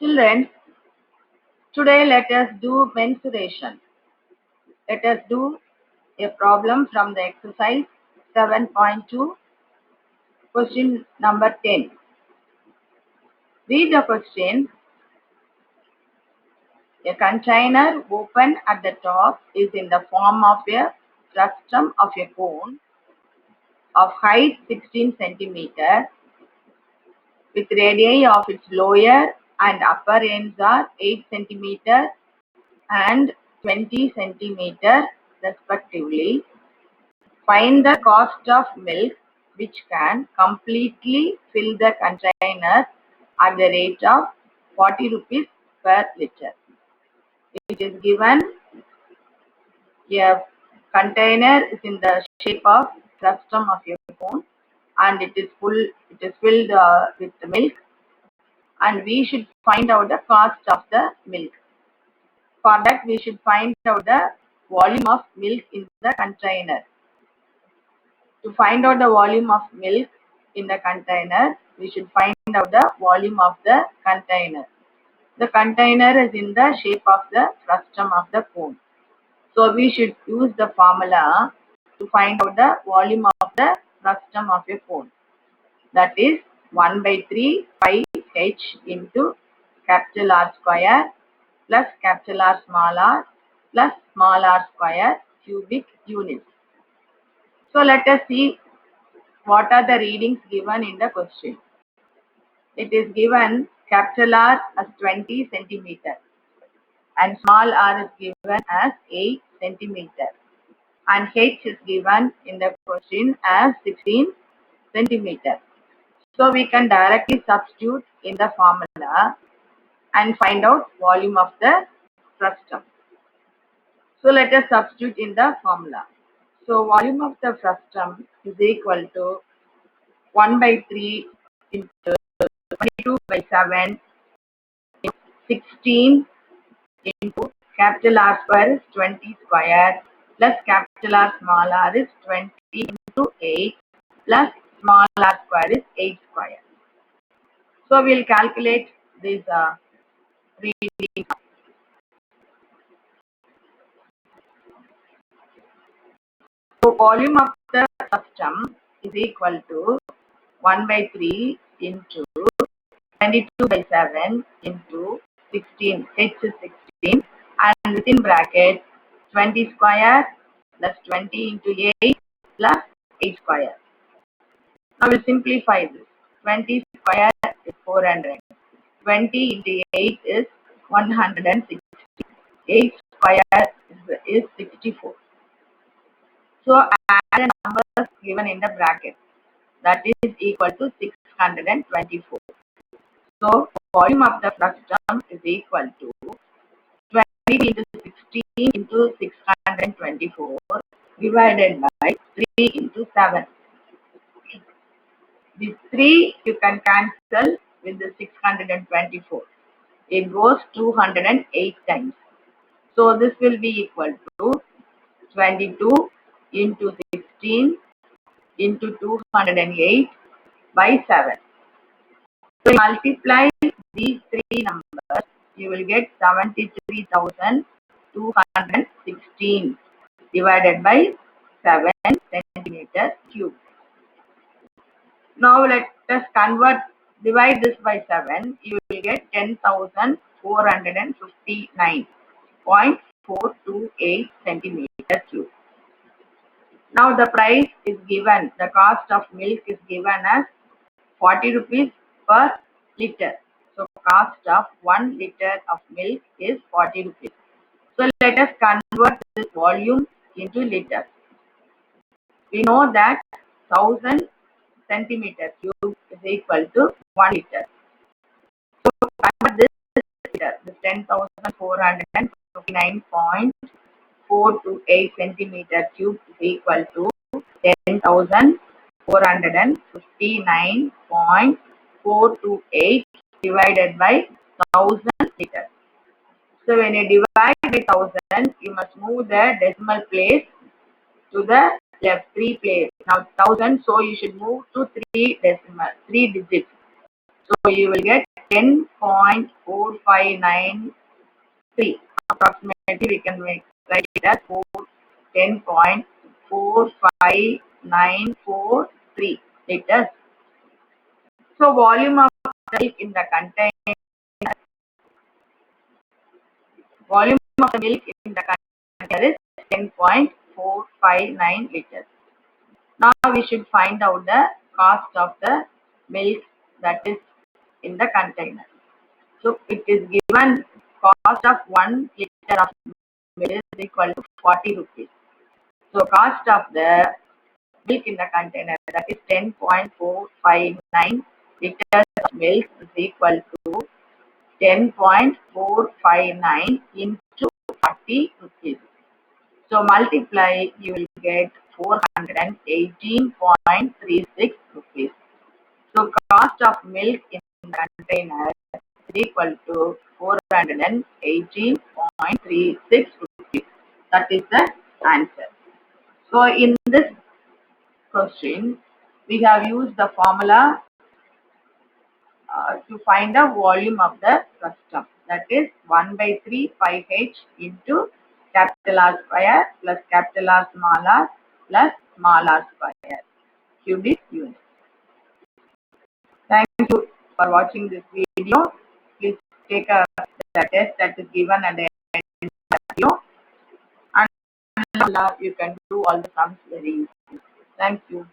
Children, today let us do mensuration. Let us do a problem from the exercise 7.2, question number 10. Read the question. A container open at the top is in the form of a frustum of a cone of height 16 centimeter with radii of its lower and upper ends are 8 centimeter and 20 centimeter respectively. Find the cost of milk which can completely fill the container at the rate of 40 rupees per liter. It is given a container is in the shape of frustum of a cone and it is filled with milk, and we should find out the cost of the milk. For that we should find out the volume of milk in the container. To find out the volume of milk in the container, we should find out the volume of the container. The container is in the shape of the frustum of the cone. So we should use the formula to find out the volume of the frustum of a cone. That is 1 by 3 pi h into capital R square plus capital R plus small r square cubic units. So let us see what are the readings given in the question. It is given capital R as 20 centimeter and small r is given as 8 centimeter and h is given in the question as 16 centimeter. So we can directly substitute in the formula and find out volume of the frustum. So let us substitute in the formula. So volume of the frustum is equal to 1 by 3 into 22 by 7 16 into capital R square is 20 square plus capital R small r is 20 into 8 plus small r square is 8 square. So we will calculate this reading. So volume of the frustum is equal to 1 by 3 into 22 by 7 into 16, h is 16, and within bracket 20 square plus 20 into 8 plus 8 square. Now we'll simplify this. 20 square is 400. 20 into 8 is 160. 8 square is 64. So add the numbers given in the bracket. That is equal to 624. So volume of the frustum is equal to 20 into 16 into 624 divided by 3 into 7. This 3 you can cancel with the 624. It goes 208 times. So this will be equal to 22 into 16 into 208 by 7. So multiply these three numbers, you will get 73,216 divided by 7 centimeter cube. Now let us divide this by 7, you will get 10,459.428 centimeter cube. Now the price is given, the cost of milk is given as 40 rupees per liter. So cost of 1 liter of milk is 40 rupees. So let us convert this volume into liters. We know that 1000 centimeter cube is equal to 1 liter. So convert this liter, this 10,459.428 centimeter cube is equal to 10,459.428 divided by 1000 liters. So when you divide by 1000, you must move the decimal place to the left, 3 place. Now 1000, so you should move to 3 digits. So you will get 10.428 10.4593. Approximately we can write it as 10.45943 liters. So volume of milk in the container, volume of the milk in the container is 10.459 liters. Now we should find out the cost of the milk that is in the container. So it is given cost of 1 liter of milk is equal to 40 rupees. So cost of the milk in the container, that is 10.459 liters of milk, is equal to 10.459 into 40 rupees. So multiply, you will get 418.36 rupees. So cost of milk in the container is equal to 418.36 rupees. That is the answer. So in this question, we have used the formula to find the volume of the frustum. That is 1 by 3 pi h into capital R square plus capital R plus small r square cubic unit. Thank you for watching this video. Please take the test that is given at the end of the video, and you can do all the sums very easily. Thank you.